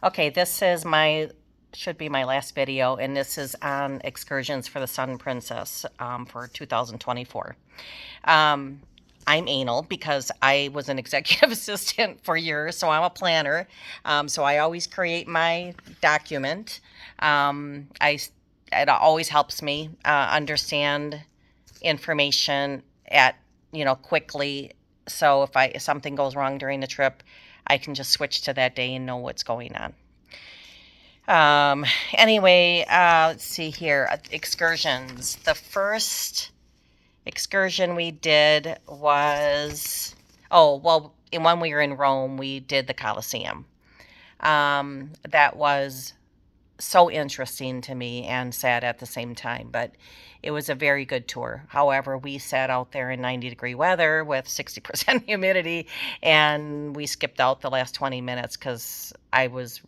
Okay, should be my last video, and this is on excursions for the Sun Princess for 2024. Um, I'm anal because I was an executive assistant for years, so I'm a planner. So I always create my document. It always helps me understand information at quickly. So if something goes wrong during the trip, I can just switch to that day and know what's going on. Anyway, let's see here. Excursions. The first excursion we did was, oh, well, when we were in Rome, we did the Colosseum. That was so interesting to me and sad at the same time, but it was a very good tour. However, we sat out there in 90-degree weather with 60% humidity, and we skipped out the last 20 minutes because I was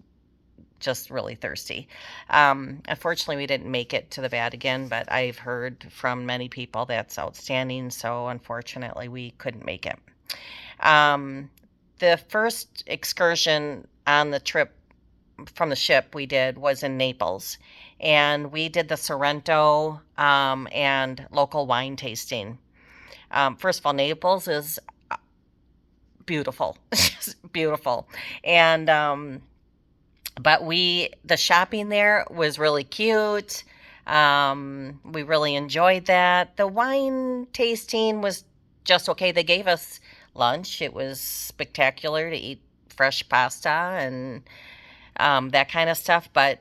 just really thirsty. Unfortunately, we didn't make it to the Vatican, but I've heard from many people that's outstanding, so unfortunately, we couldn't make it. The first excursion on the trip from the ship we did was in Naples, and we did the Sorrento and local wine tasting. First of all, Naples is beautiful, just beautiful, and but the shopping there was really cute. We really enjoyed that. The wine tasting was just okay. They gave us lunch. It was spectacular to eat fresh pasta and that kind of stuff. But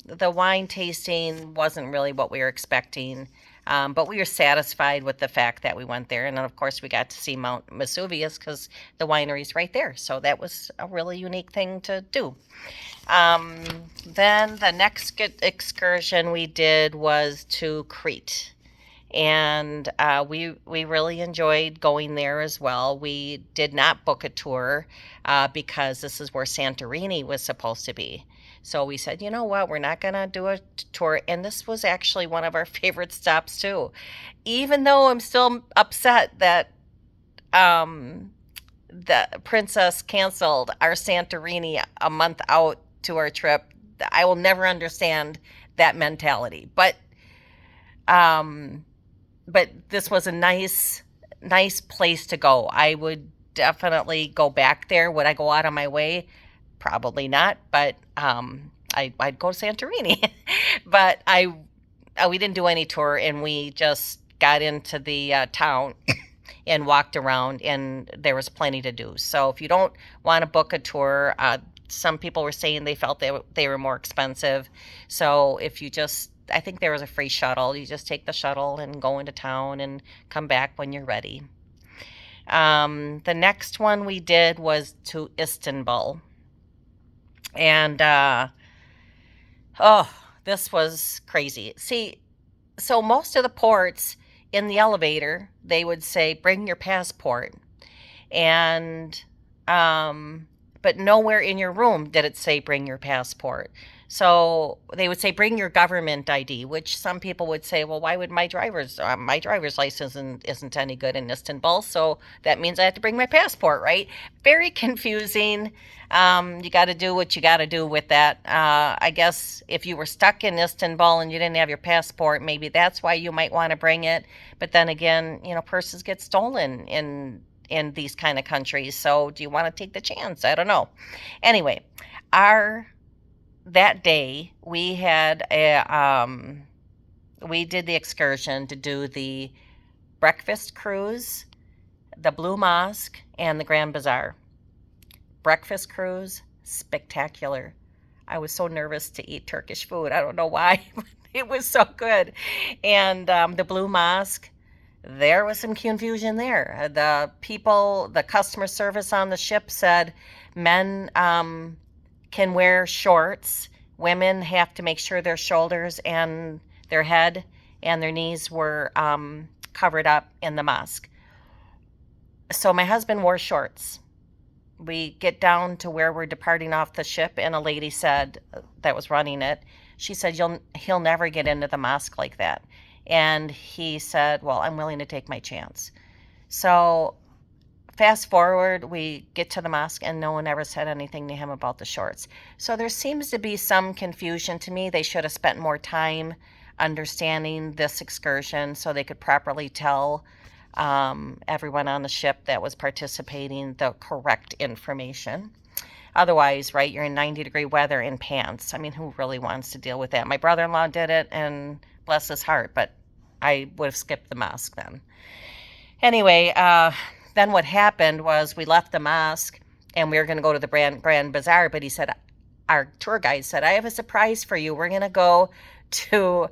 the wine tasting wasn't really what we were expecting. But we were satisfied with the fact that we went there. And then, of course, we got to see Mount Vesuvius because the winery's right there. So that was a really unique thing to do. Then the next excursion we did was to Crete. And we really enjoyed going there as well. We did not book a tour because this is where Santorini was supposed to be. So we said, you know what, we're not going to do a tour. And this was actually one of our favorite stops, too. Even though I'm still upset that the princess canceled our Santorini a month out to our trip, I will never understand that mentality. But this was a nice place to go. I would definitely go back there. Would I go out of my way? Probably not, but I'd go to Santorini. But we didn't do any tour, and we just got into the town and walked around, and there was plenty to do. So if you don't want to book a tour, some people were saying they felt they were more expensive. So I think there was a free shuttle. You just take the shuttle and go into town and come back when you're ready. The next one we did was to Istanbul. And, this was crazy. See, so most of the ports in the elevator, they would say, bring your passport. And, but nowhere in your room did it say, bring your passport. So they would say, bring your government ID, which some people would say, well, why would my driver's license isn't any good in Istanbul? So that means I have to bring my passport, right? Very confusing. You got to do what you got to do with that. I guess if you were stuck in Istanbul and you didn't have your passport, maybe that's why you might want to bring it. But then again, purses get stolen in these kind of countries. So do you want to take the chance? I don't know. Anyway, that day we had we did the excursion to do the breakfast cruise, the Blue Mosque, and the Grand Bazaar. Breakfast cruise, spectacular. I was so nervous to eat Turkish food. I don't know why, but it was so good. And the Blue Mosque, there was some confusion there. The customer service on the ship said men can wear shorts. Women have to make sure their shoulders and their head and their knees were covered up in the mosque. So my husband wore shorts. We get down to where we're departing off the ship, and a lady said that was running it. She said, he'll never get into the mosque like that. And he said, well, I'm willing to take my chance. So fast forward, we get to the mosque and no one ever said anything to him about the shorts. So there seems to be some confusion to me. They should have spent more time understanding this excursion so they could properly tell everyone on the ship that was participating the correct information. Otherwise, right, you're in 90-degree weather in pants. I mean, who really wants to deal with that? My brother-in-law did it, and bless his heart, but I would have skipped the mosque then. Anyway, then what happened was we left the mosque and we were going to go to the Grand Bazaar, but he said, our tour guide said, I have a surprise for you. We're going to go to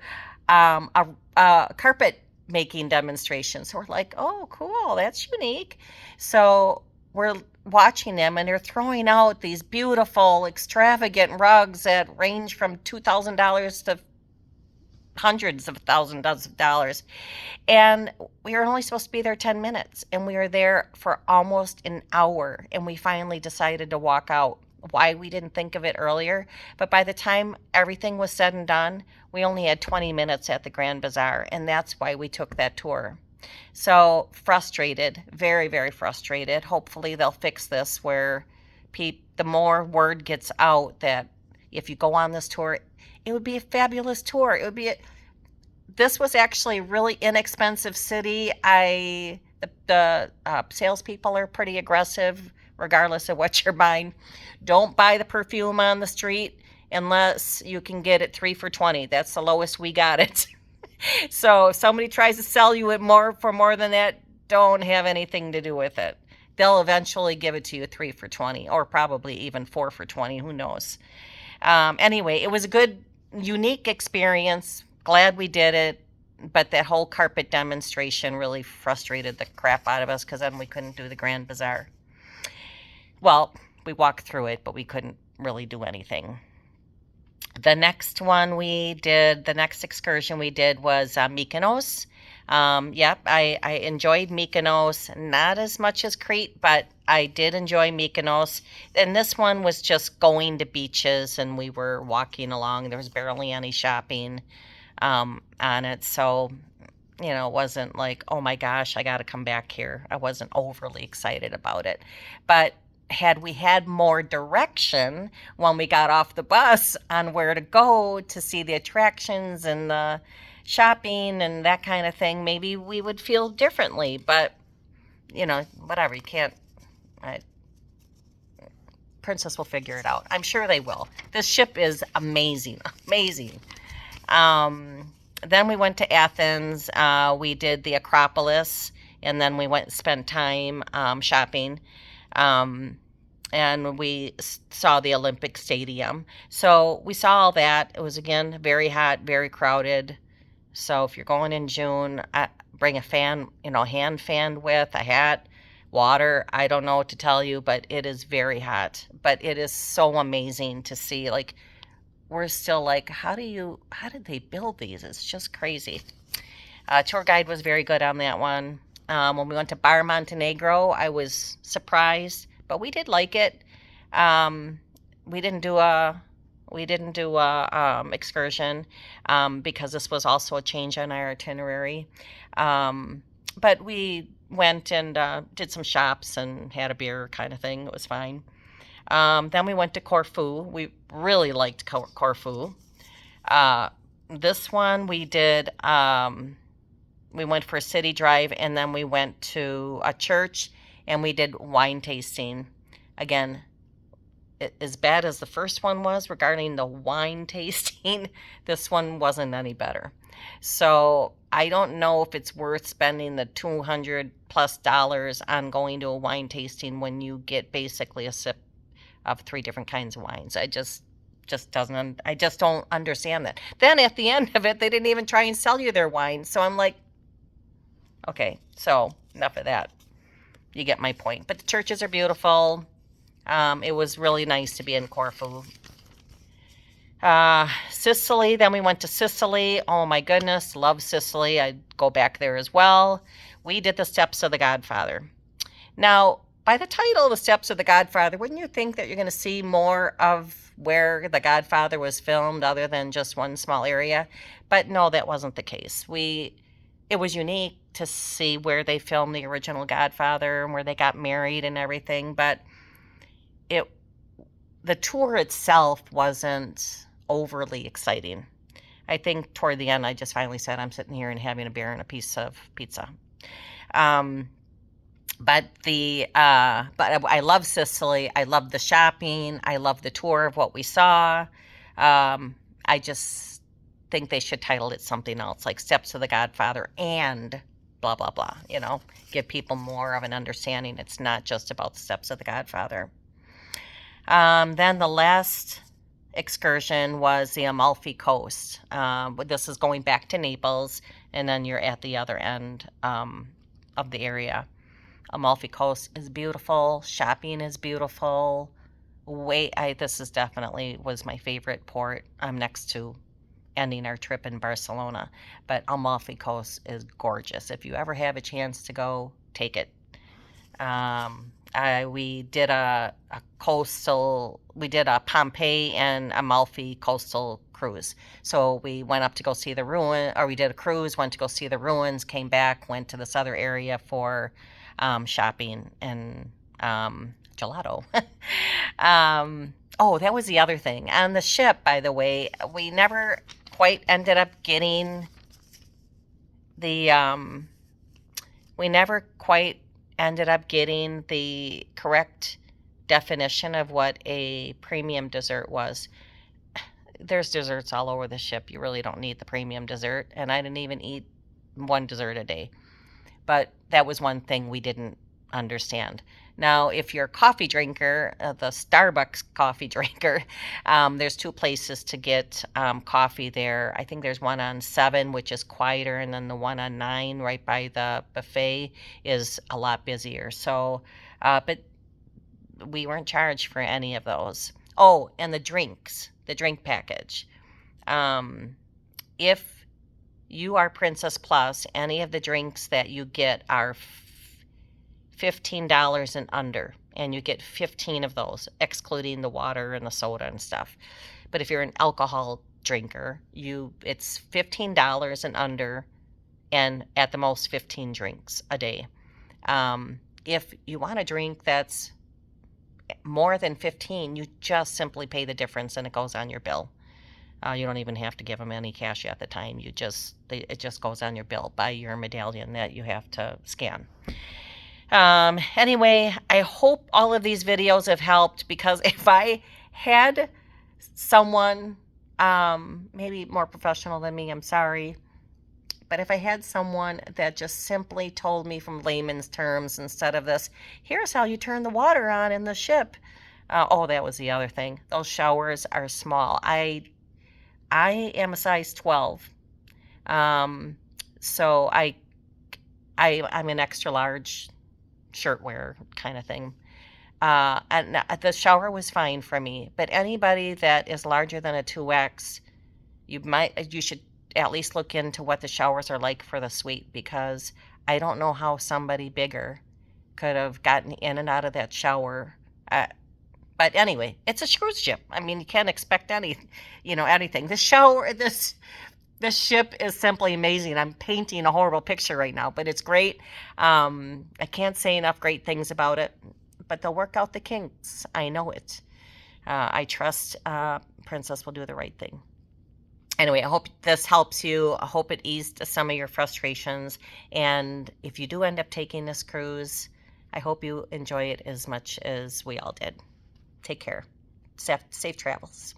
a carpet making demonstration. So we're like, oh, cool, that's unique. So we're watching them and they're throwing out these beautiful, extravagant rugs that range from $2,000 to hundreds of thousands of dollars. And we were only supposed to be there 10 minutes and we were there for almost an hour and we finally decided to walk out. Why we didn't think of it earlier, but by the time everything was said and done, we only had 20 minutes at the Grand Bazaar, and that's why we took that tour. So frustrated, very, very frustrated. Hopefully they'll fix this where the more word gets out that if you go on this tour, it would be a fabulous tour. It would be this was actually a really inexpensive city. The salespeople are pretty aggressive regardless of what you're buying. Don't buy the perfume on the street unless you can get it 3 for $20. That's the lowest we got it. So if somebody tries to sell you it for more than that, don't have anything to do with it. They'll eventually give it to you 3 for $20 or probably even 4 for $20. Who knows? Anyway, it was a good, unique experience. Glad we did it. But that whole carpet demonstration really frustrated the crap out of us because then we couldn't do the Grand Bazaar. Well, we walked through it, but we couldn't really do anything. The next excursion we did was Mykonos. I enjoyed Mykonos, not as much as Crete, but I did enjoy Mykonos. And this one was just going to beaches and we were walking along. There was barely any shopping on it. So, it wasn't like, oh my gosh, I got to come back here. I wasn't overly excited about it. But had we had more direction when we got off the bus on where to go to see the attractions and the shopping and that kind of thing, maybe we would feel differently. But, whatever, you can't. Princess will figure it out. I'm sure they will. This ship is amazing, amazing. Then we went to Athens. We did the Acropolis, and then we went and spent time shopping. And we saw the Olympic Stadium. So we saw all that. It was, again, very hot, very crowded. So if you're going in June, bring a fan, hand fan with, a hat, water. I don't know what to tell you, but it is very hot. But it is so amazing to see. Like, we're still like, how did they build these? It's just crazy. Tour guide was very good on that one. When we went to Bar Montenegro, I was surprised, but we did like it. We didn't do a excursion because this was also a change on our itinerary. But we went and did some shops and had a beer kind of thing. It was fine. Then we went to Corfu. We really liked Corfu. This one we did. We went for a city drive, and then we went to a church, and we did wine tasting. Again, as bad as the first one was regarding the wine tasting, this one wasn't any better. So I don't know if it's worth spending the $200+ on going to a wine tasting when you get basically a sip of 3 different kinds of wines. I just don't understand that. Then at the end of it, they didn't even try and sell you their wine. So I'm like, okay, so enough of that. You get my point. But the churches are beautiful. It was really nice to be in Corfu. Sicily, then we went to Sicily. Oh my goodness, love Sicily. I'd go back there as well. We did the Steps of the Godfather. Now, by the title, The Steps of the Godfather, wouldn't you think that you're going to see more of where The Godfather was filmed other than just one small area? But no, that wasn't the case. it was unique to see where they filmed the original Godfather and where they got married and everything, but the tour itself wasn't overly exciting. I think toward the end, I just finally said, I'm sitting here and having a beer and a piece of pizza. But I love Sicily. I love the shopping. I love the tour of what we saw. I just think they should title it something else, like Steps of the Godfather and blah, blah, blah, give people more of an understanding. It's not just about the Steps of the Godfather. Then the last excursion was the Amalfi Coast. This is going back to Naples, and then you're at the other end of the area. Amalfi Coast is beautiful. Shopping is beautiful. This is definitely was my favorite port. I'm next to ending our trip in Barcelona, but Amalfi Coast is gorgeous. If you ever have a chance to go, take it. We did a Pompeii and Amalfi coastal cruise. So we went up to go see the ruin, or we did a cruise, went to go see the ruins, came back, went to this other area for shopping and gelato. That was the other thing. On the ship, by the way, we never quite ended up getting the correct definition of what a premium dessert was. There's desserts all over the ship. You really don't need the premium dessert. And I didn't even eat one dessert a day. But that was one thing we didn't understand. Now, if you're a coffee drinker, the Starbucks coffee drinker, there's two places to get coffee there. I think there's one on 7, which is quieter, and then the one on 9 right by the buffet is a lot busier. So, but we weren't charged for any of those. Oh, and the drinks, the drink package. If you are Princess Plus, any of the drinks that you get are $15 and under, and you get 15 of those, excluding the water and the soda and stuff. But if you're an alcohol drinker, it's $15 and under, and at the most 15 drinks a day. If you want a drink that's more than 15, you just simply pay the difference and it goes on your bill. You don't even have to give them any cash at the time. It just goes on your bill by your medallion that you have to scan. Anyway, I hope all of these videos have helped, because if I had someone, maybe more professional than me, I'm sorry, but if I had someone that just simply told me from layman's terms, instead of this, here's how you turn the water on in the ship. That was the other thing. Those showers are small. I am a size 12. So I'm an extra large shirt wearer kind of thing. And the shower was fine for me, but anybody that is larger than a 2X, you should at least look into what the showers are like for the suite, because I don't know how somebody bigger could have gotten in and out of that shower. But anyway, it's a cruise ship. I mean, you can't expect anything. This ship is simply amazing. I'm painting a horrible picture right now, but it's great. I can't say enough great things about it, but they'll work out the kinks. I know it. I trust Princess will do the right thing. Anyway, I hope this helps you. I hope it eased some of your frustrations. And if you do end up taking this cruise, I hope you enjoy it as much as we all did. Take care. Safe travels.